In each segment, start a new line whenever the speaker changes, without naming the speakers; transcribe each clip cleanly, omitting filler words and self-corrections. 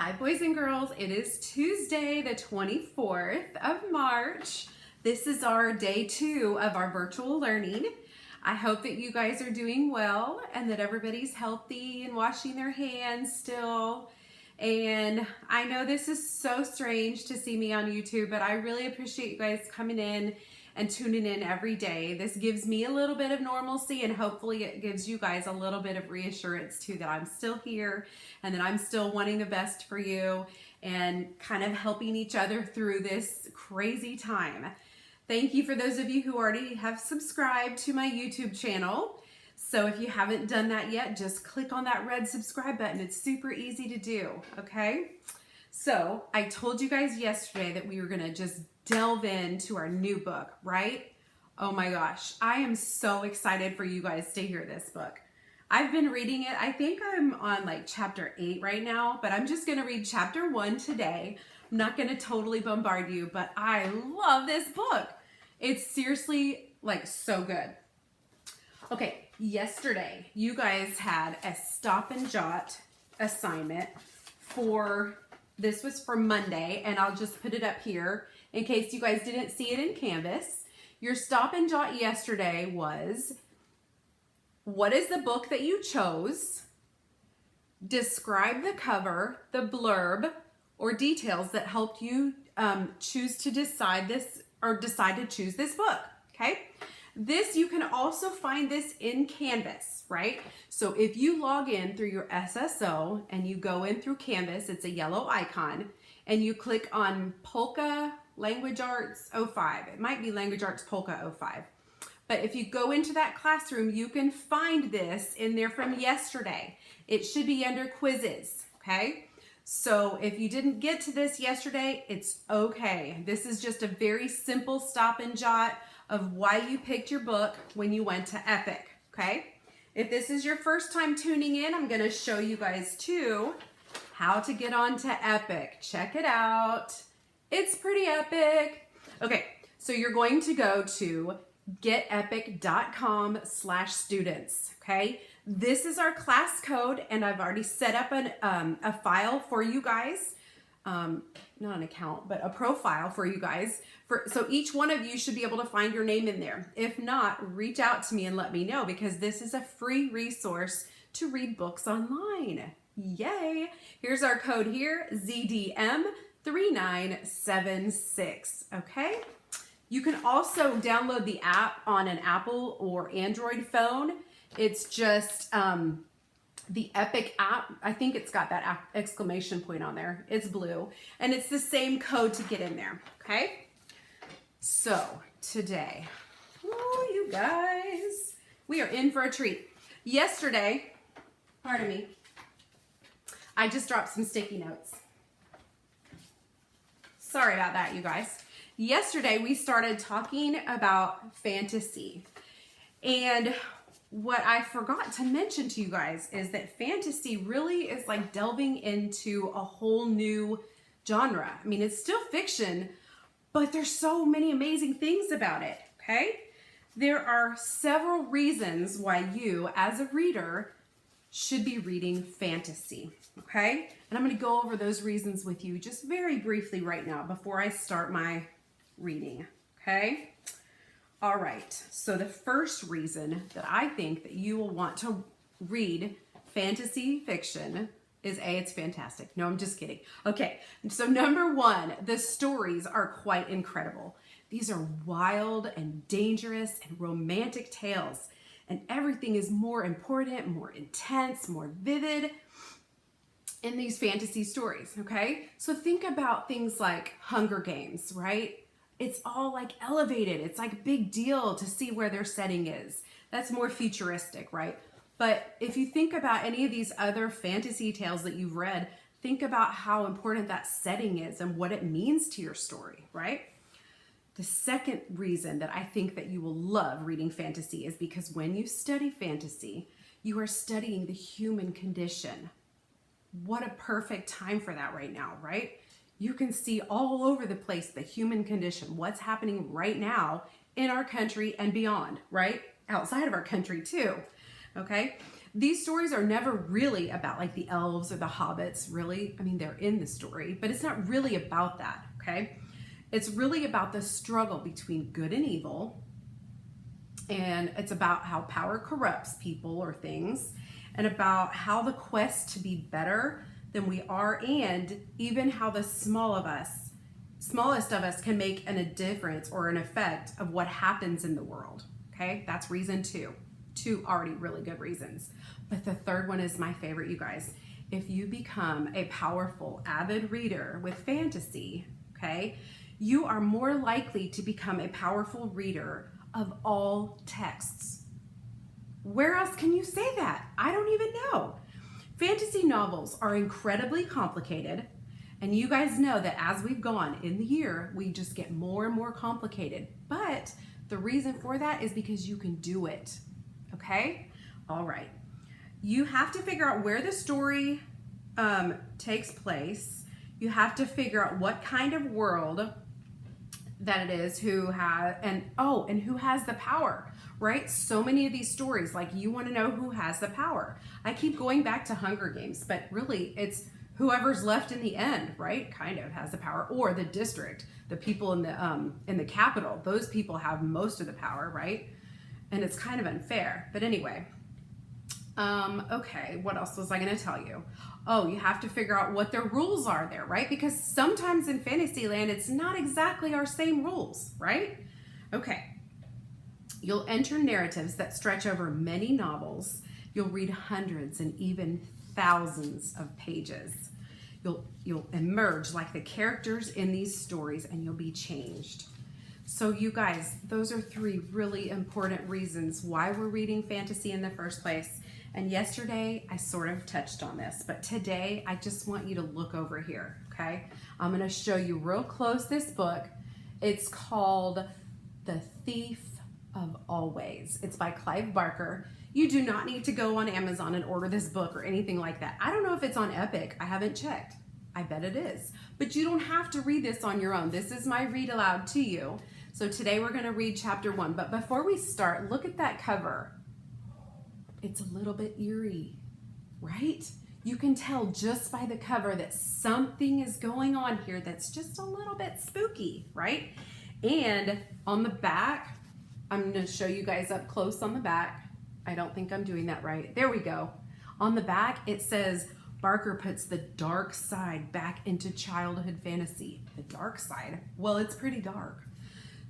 Hi, boys and girls. It is Tuesday, the 24th of March. This is our day 2 of our virtual learning. I hope that you guys are doing well and that everybody's healthy and washing their hands still. And I know this is so strange to see me on YouTube, but I really appreciate you guys coming in and tuning in every day. This gives me a little bit of normalcy, and hopefully it gives you guys a little bit of reassurance too, that I'm still here and that I'm still wanting the best for you and kind of helping each other through this crazy time. Thank you for those of you who already have subscribed to my YouTube channel. So if you haven't done that yet, just click on that red subscribe button. It's super easy to do, okay? So I told you guys yesterday that we were gonna just delve into our new book, right? Oh my gosh, I am so excited for you guys to hear this book. I've been reading it. I think I'm on like chapter 8 right now, but I'm just gonna read chapter 1 today. I'm not gonna totally bombard you, but I love this book. It's seriously like so good. Okay, yesterday you guys had a stop and jot assignment for, this was for Monday, and I'll just put it up here in case you guys didn't see it in Canvas. Your stop and jot yesterday was, what is the book that you chose? Describe the cover, the blurb, or details that helped you choose to decide to choose this book, okay? This, you can also find this in Canvas, right? So if you log in through your SSO and you go in through Canvas, it's a yellow icon, and you click on Polka Language Arts 05. It might be Language Arts Polka 05. But if you go into that classroom, you can find this in there from yesterday. It should be under quizzes, okay? So if you didn't get to this yesterday, it's okay. This is just a very simple stop and jot of why you picked your book when you went to Epic, okay? If this is your first time tuning in, I'm gonna show you guys too how to get onto Epic. Check it out. It's pretty epic. Okay, so you're going to go to getepic.com/students, okay? This is our class code, and I've already set up a file for you guys. Not an account, but a profile for you guys. So each one of you should be able to find your name in there. If not, reach out to me and let me know, because this is a free resource to read books online. Yay! Here's our code here, ZDM3976, okay? You can also download the app on an Apple or Android phone. It's just the Epic app. I think it's got that exclamation point on there. It's blue, and it's the same code to get in there, okay? So today, oh, you guys, we are in for a treat. Yesterday, pardon me, I just dropped some sticky notes. Sorry about that, you guys. Yesterday, we started talking about fantasy, and what I forgot to mention to you guys is that fantasy really is like delving into a whole new genre. I mean, it's still fiction, but there's so many amazing things about it, okay? There are several reasons why you, as a reader, should be reading fantasy, okay? And I'm gonna go over those reasons with you just very briefly right now before I start my reading, okay? All right, so the first reason that I think that you will want to read fantasy fiction is A, it's fantastic. No, I'm just kidding. Okay, so number 1, the stories are quite incredible. These are wild and dangerous and romantic tales, and everything is more important, more intense, more vivid in these fantasy stories, okay? So think about things like Hunger Games, right? It's all like elevated. It's like a big deal to see where their setting is. That's more futuristic, right? But if you think about any of these other fantasy tales that you've read, think about how important that setting is and what it means to your story, right? The second reason that I think that you will love reading fantasy is because when you study fantasy, you are studying the human condition. What a perfect time for that right now, right? You can see all over the place the human condition, what's happening right now in our country and beyond, right? Outside of our country too, okay? these stories are never really about like the elves or the hobbits, really. I mean, they're in the story, but it's not really about that, okay? It's really about the struggle between good and evil, and it's about how power corrupts people or things, and about how the quest to be better than we are, and even how the smallest of us can make a difference or an effect of what happens in the world. Okay, that's reason two. Two already really good reasons. But the third one is my favorite, you guys. If you become a powerful, avid reader with fantasy, okay, you are more likely to become a powerful reader of all texts. Where else can you say that? I don't even know. Fantasy novels are incredibly complicated, and you guys know that as we've gone in the year, we just get more and more complicated. But the reason for that is because you can do it, okay? All right. You have to figure out where the story takes place. You have to figure out what kind of world that it is, who has the power, right? So many of these stories, like, you want to know who has the power. I keep going back to Hunger Games, but really it's whoever's left in the end, right? Kind of has the power, or the district, the people in the capital. Those people have most of the power, right? And it's kind of unfair. But anyway, okay, what else was I going to tell you? Oh, you have to figure out what their rules are there, right? Because sometimes in Fantasyland, it's not exactly our same rules, right? Okay. You'll enter narratives that stretch over many novels. You'll read hundreds and even thousands of pages. You'll emerge like the characters in these stories, and you'll be changed. So you guys, those are three really important reasons why we're reading fantasy in the first place. And yesterday I sort of touched on this, but today I just want you to look over here, okay? I'm going to show you real close this book. It's called The Thief of Always. It's by Clive Barker. You do not need to go on Amazon and order this book or anything like that. I don't know if it's on Epic. I haven't checked. I bet it is. But you don't have to read this on your own. This is my read aloud to you. So today we're going to read chapter 1. But before we start, look at that cover. It's a little bit eerie, right? You can tell just by the cover that something is going on here that's just a little bit spooky, right? And on the back, I'm going to show you guys up close on the back. I don't think I'm doing that right. There we go. On the back, it says, Barker puts the dark side back into childhood fantasy. The dark side? Well, it's pretty dark.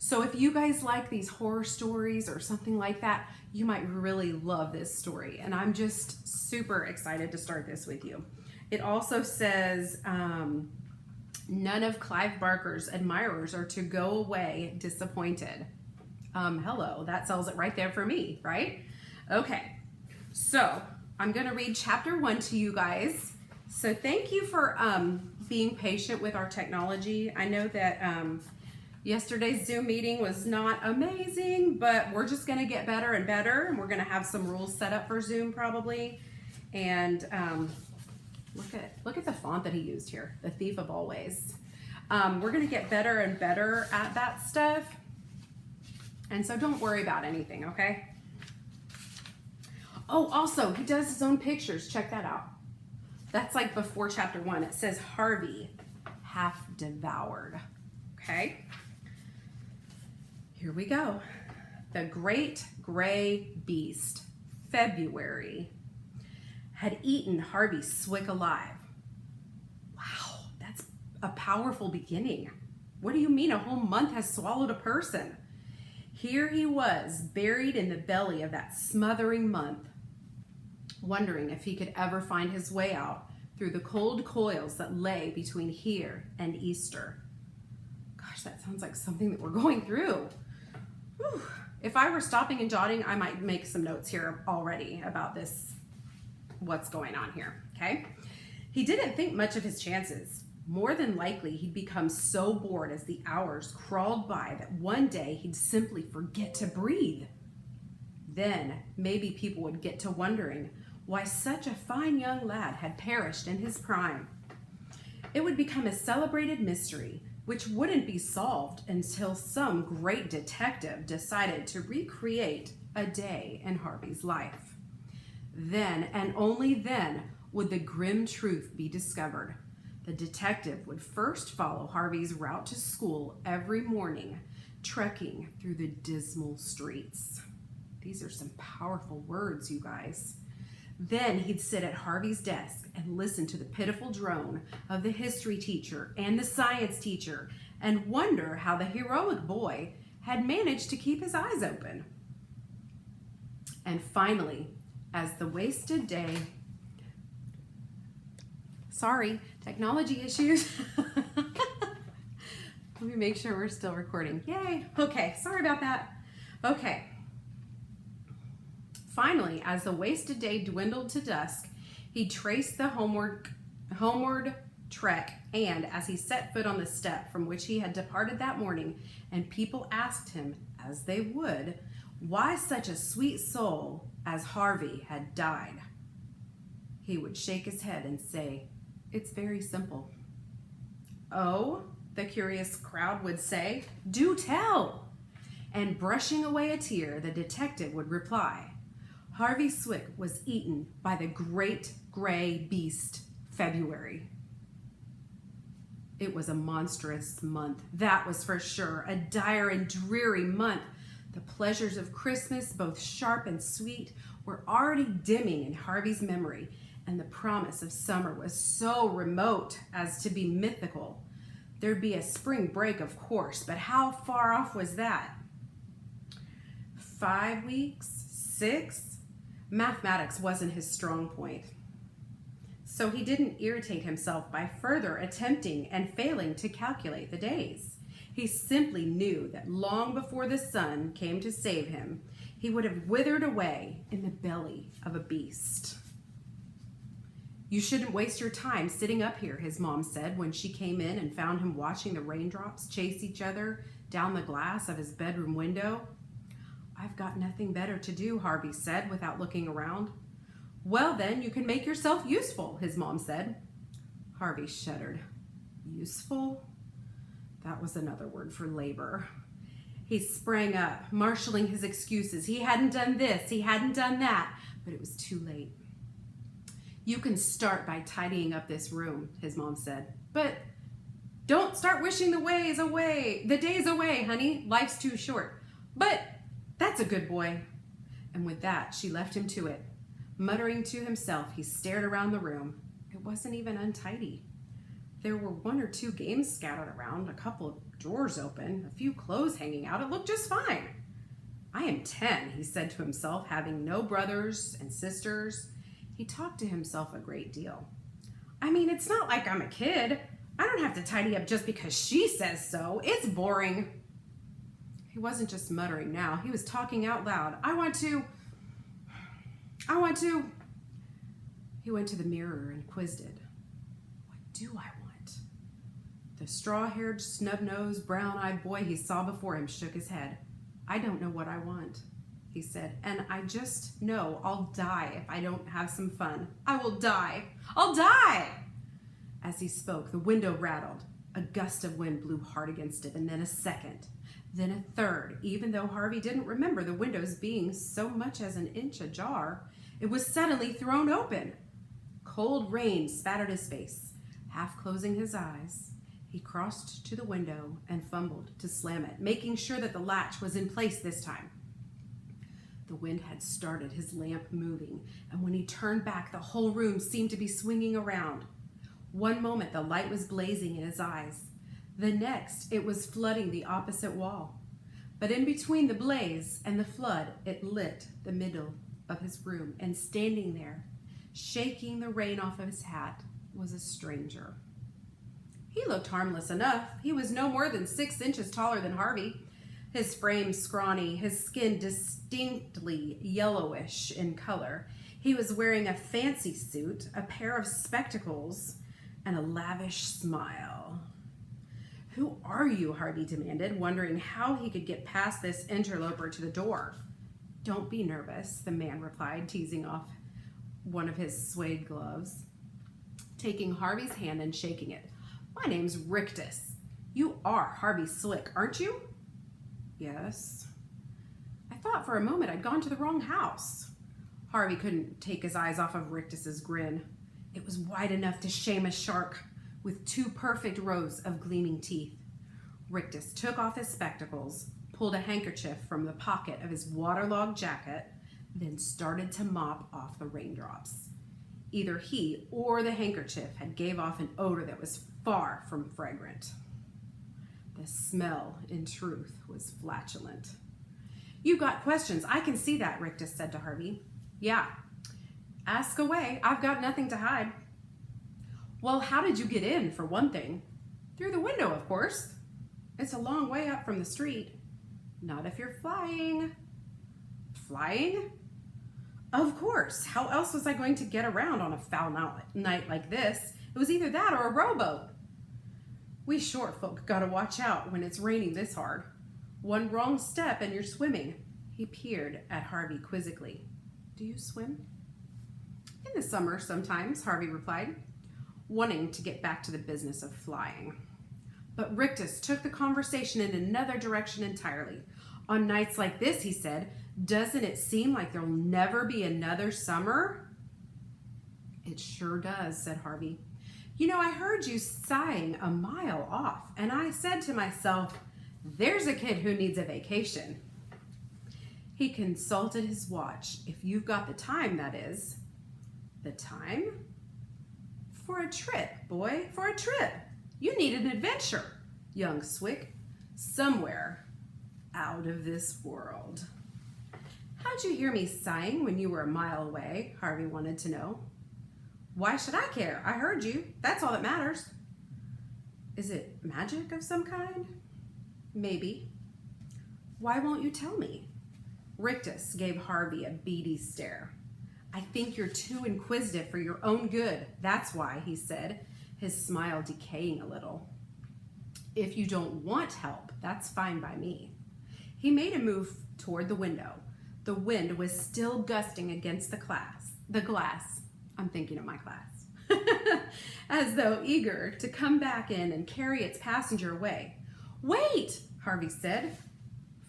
So if you guys like these horror stories or something like that, you might really love this story. And I'm just super excited to start this with you. It also says, none of Clive Barker's admirers are to go away disappointed. Hello, that sells it right there for me, right? Okay, so I'm gonna read chapter 1 to you guys. So thank you for being patient with our technology. I know that yesterday's Zoom meeting was not amazing, but we're just gonna get better and better, and we're gonna have some rules set up for Zoom probably. And look at the font that he used here, The Thief of Always. We're gonna get better and better at that stuff. And so don't worry about anything, okay? Oh, also, he does his own pictures. Check that out. That's like before chapter 1. It says Harvey, half devoured. Okay? Here we go. The Great Gray Beast, February, had eaten Harvey Swick alive. Wow, that's a powerful beginning. What do you mean a whole month has swallowed a person? Here he was, buried in the belly of that smothering month, wondering if he could ever find his way out through the cold coils that lay between here and Easter. Gosh, that sounds like something that we're going through. Whew. If I were stopping and jotting, I might make some notes here already about this, what's going on here, okay? He didn't think much of his chances. More than likely, he'd become so bored as the hours crawled by that one day he'd simply forget to breathe. Then maybe people would get to wondering why such a fine young lad had perished in his prime. It would become a celebrated mystery, which wouldn't be solved until some great detective decided to recreate a day in Harvey's life. Then, and only then, would the grim truth be discovered. The detective would first follow Harvey's route to school every morning, trekking through the dismal streets. These are some powerful words, you guys. Then he'd sit at Harvey's desk and listen to the pitiful drone of the history teacher and the science teacher and wonder how the heroic boy had managed to keep his eyes open. And finally, as the wasted day... Sorry, technology issues. Let me make sure we're still recording. Yay. Okay, sorry about that. Okay. Finally, as the wasted day dwindled to dusk, he traced the homeward trek, and as he set foot on the step from which he had departed that morning, and people asked him, as they would, why such a sweet soul as Harvey had died, he would shake his head and say, "It's very simple." "Oh," the curious crowd would say, "do tell." And brushing away a tear, the detective would reply, Harvey Swick was eaten by the great gray beast, February. It was a monstrous month, that was for sure, a dire and dreary month. The pleasures of Christmas, both sharp and sweet, were already dimming in Harvey's memory, and the promise of summer was so remote as to be mythical. There'd be a spring break, of course, but how far off was that? 5 weeks? 6? Mathematics wasn't his strong point. So he didn't irritate himself by further attempting and failing to calculate the days. He simply knew that long before the sun came to save him, he would have withered away in the belly of a beast. "You shouldn't waste your time sitting up here," his mom said when she came in and found him watching the raindrops chase each other down the glass of his bedroom window. "I've got nothing better to do," Harvey said without looking around. "Well, then, you can make yourself useful," his mom said. Harvey shuddered. Useful? That was another word for labor. He sprang up, marshaling his excuses. He hadn't done this, he hadn't done that, but it was too late. "You can start by tidying up this room," his mom said. "But don't start wishing the days away, honey. Life's too short." "But that's a good boy." And with that, she left him to it. Muttering to himself, he stared around the room. It wasn't even untidy. There were 1 or 2 games scattered around, a couple of drawers open, a few clothes hanging out. It looked just fine. "I am 10, he said to himself, having no brothers and sisters. He talked to himself a great deal. "I mean, it's not like I'm a kid. I don't have to tidy up just because she says so. It's boring." He wasn't just muttering now. He was talking out loud. I want to. He went to the mirror and quizzed it. What do I want? The straw-haired, snub-nosed, brown-eyed boy he saw before him shook his head. "I don't know what I want," he said, "and I just know I'll die if I don't have some fun. I will die. I'll die!" As he spoke, the window rattled. A gust of wind blew hard against it, and then a second, then a third. Even though Harvey didn't remember the windows being so much as an inch ajar, it was suddenly thrown open. Cold rain spattered his face. Half closing his eyes, he crossed to the window and fumbled to slam it, making sure that the latch was in place this time. The wind had started his lamp moving, and when he turned back, the whole room seemed to be swinging around. One moment, the light was blazing in his eyes. The next, it was flooding the opposite wall. But in between the blaze and the flood, it lit the middle of his room, and standing there, shaking the rain off of his hat, was a stranger. He looked harmless enough. He was no more than 6 inches taller than Harvey. His frame scrawny, his skin distinctly yellowish in color. He was wearing a fancy suit, a pair of spectacles, and a lavish smile. "Who are you?" Harvey demanded, wondering how he could get past this interloper to the door. "Don't be nervous," the man replied, teasing off one of his suede gloves, taking Harvey's hand and shaking it. "My name's Rictus. You are Harvey Slick, aren't you?" "Yes." "I thought for a moment I'd gone to the wrong house." Harvey couldn't take his eyes off of Rictus's grin. It was wide enough to shame a shark, with 2 perfect rows of gleaming teeth. Rictus took off his spectacles, pulled a handkerchief from the pocket of his waterlogged jacket, then started to mop off the raindrops. Either he or the handkerchief had gave off an odor that was far from fragrant. The smell, in truth, was flatulent. "You've got questions, I can see that," Rictus said to Harvey. "Yeah, ask away, I've got nothing to hide." "Well, how did you get in, for one thing?" "Through the window, of course." "It's a long way up from the street." "Not if you're flying." "Flying?" "Of course. How else was I going to get around on a foul night like this? It was either that or a rowboat." "We short folk gotta watch out when it's raining this hard. One wrong step and you're swimming." He peered at Harvey quizzically. "Do you swim?" "In the summer, sometimes," Harvey replied, wanting to get back to the business of flying. But Rictus took the conversation in another direction entirely. "On nights like this," he said, "doesn't it seem like there'll never be another summer?" "It sure does," said Harvey. "You know, I heard you sighing a mile off, and I said to myself, there's a kid who needs a vacation." He consulted his watch. "If you've got the time, that is." "The time?" "For a trip, boy, for a trip. You need an adventure, young Swick. Somewhere out of this world." "How'd you hear me sighing when you were a mile away?" Harvey wanted to know. "Why should I care? I heard you. That's all that matters." "Is it magic of some kind?" "Maybe." "Why won't you tell me?" Rictus gave Harvey a beady stare. "I think you're too inquisitive for your own good. That's why," he said, his smile decaying a little. "If you don't want help, that's fine by me." He made a move toward the window. The wind was still gusting against the glass. I'm thinking of my class. As though eager to come back in and carry its passenger away. "Wait," Harvey said.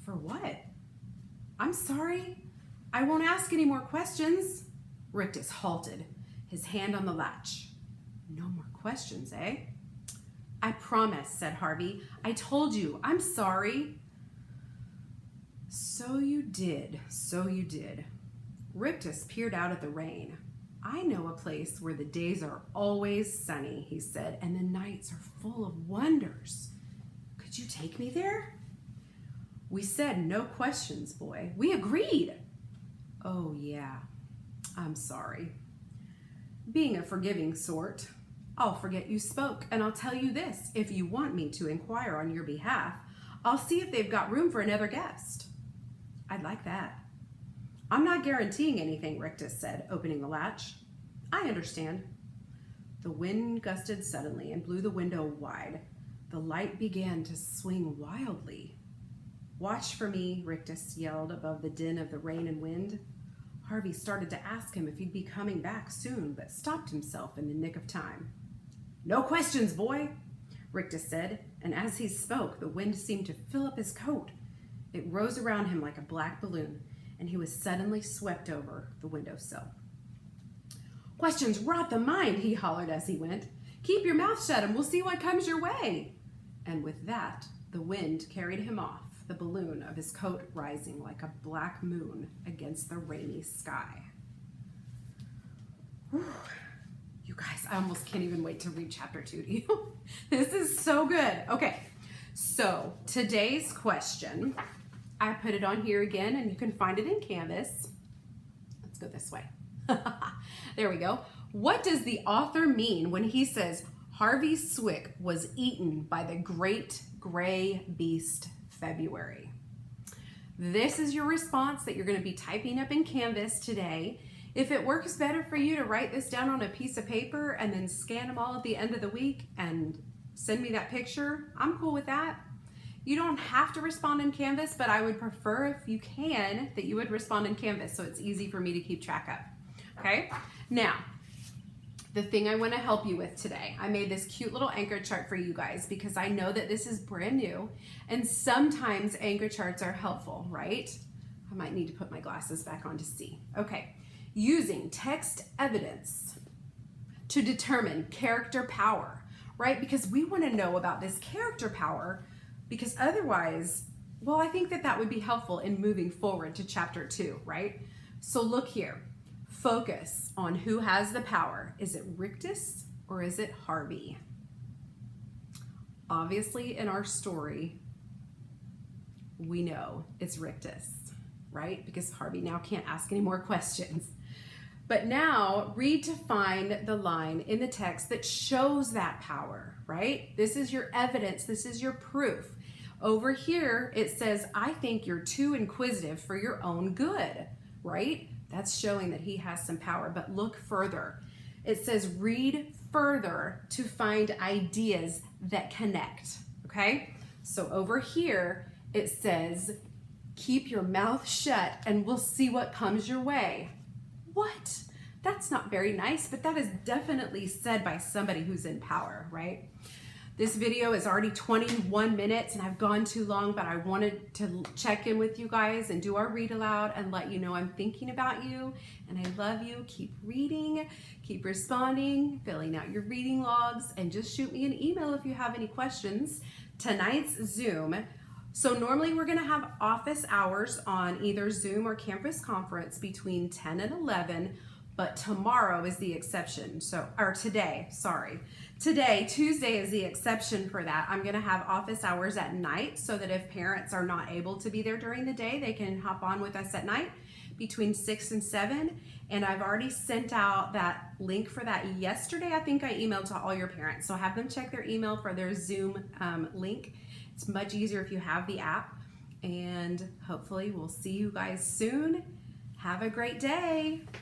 "For what?" "I'm sorry. I won't ask any more questions." Rictus halted, his hand on the latch. "No more questions, eh?" "I promise," said Harvey. "I told you. I'm sorry." So you did. Rictus peered out at the rain. "I know a place where the days are always sunny," he said, "and the nights are full of wonders. Could you take me there?" "We said no questions, boy. We agreed." "Oh, yeah. I'm sorry." Being a forgiving sort, "I'll forget you spoke, and I'll tell you this. If you want me to inquire on your behalf, I'll see if they've got room for another guest." "I'd like that." "I'm not guaranteeing anything," Rictus said, opening the latch. "I understand." The wind gusted suddenly and blew the window wide. The light began to swing wildly. "Watch for me," Rictus yelled above the din of the rain and wind. Harvey started to ask him if he'd be coming back soon, but stopped himself in the nick of time. "No questions, boy," Rictus said, and as he spoke, the wind seemed to fill up his coat. It rose around him like a black balloon, and he was suddenly swept over the windowsill. "Questions rot the mind," he hollered as he went. "Keep your mouth shut and we'll see what comes your way." And with that, the wind carried him off, the balloon of his coat rising like a black moon against the rainy sky. Whew. You guys, I almost can't even wait to read chapter 2 to you. This is so good. Okay, so today's question, I put it on here again and you can find it in Canvas. Let's go this way. There we go. What does the author mean when he says Harvey Swick was eaten by the great gray beast February? This is your response that you're going to be typing up in Canvas today. If it works better for you to write this down on a piece of paper and then scan them all at the end of the week and send me that picture, I'm cool with that. You don't have to respond in Canvas, but I would prefer, if you can, that you would respond in Canvas so it's easy for me to keep track of. Okay? Now, the thing I want to help you with today, I made this cute little anchor chart for you guys because I know that this is brand new and sometimes anchor charts are helpful, right? I might need to put my glasses back on to see. Okay. using text evidence to determine character power, right? Because we want to know about this character power, because otherwise, well, I think that would be helpful in moving forward to chapter 2, right? So look here, focus on who has the power. Is it Rictus or is it Harvey? Obviously, in our story, we know it's Rictus, right? Because Harvey now can't ask any more questions. But now read to find the line in the text that shows that power, right? This is your evidence. This is your proof. Over here, it says, I think you're too inquisitive for your own good, right? That's showing that he has some power. But look further. It says, read further to find ideas that connect, okay? So over here, it says, keep your mouth shut and we'll see what comes your way. What? That's not very nice, but that is definitely said by somebody who's in power, right? This video is already 21 minutes and I've gone too long, but I wanted to check in with you guys and do our read aloud and let you know I'm thinking about you and I love you. Keep reading, keep responding, filling out your reading logs, and just shoot me an email if you have any questions. Tonight's Zoom. So normally we're gonna have office hours on either Zoom or Campus Conference between 10 and 11, but tomorrow is the exception. Today, Tuesday, is the exception for that. I'm gonna have office hours at night so that if parents are not able to be there during the day, they can hop on with us at night between 6 and 7. And I've already sent out that link for that yesterday. I think I emailed to all your parents. So have them check their email for their Zoom link. It's much easier if you have the app. And hopefully we'll see you guys soon. Have a great day.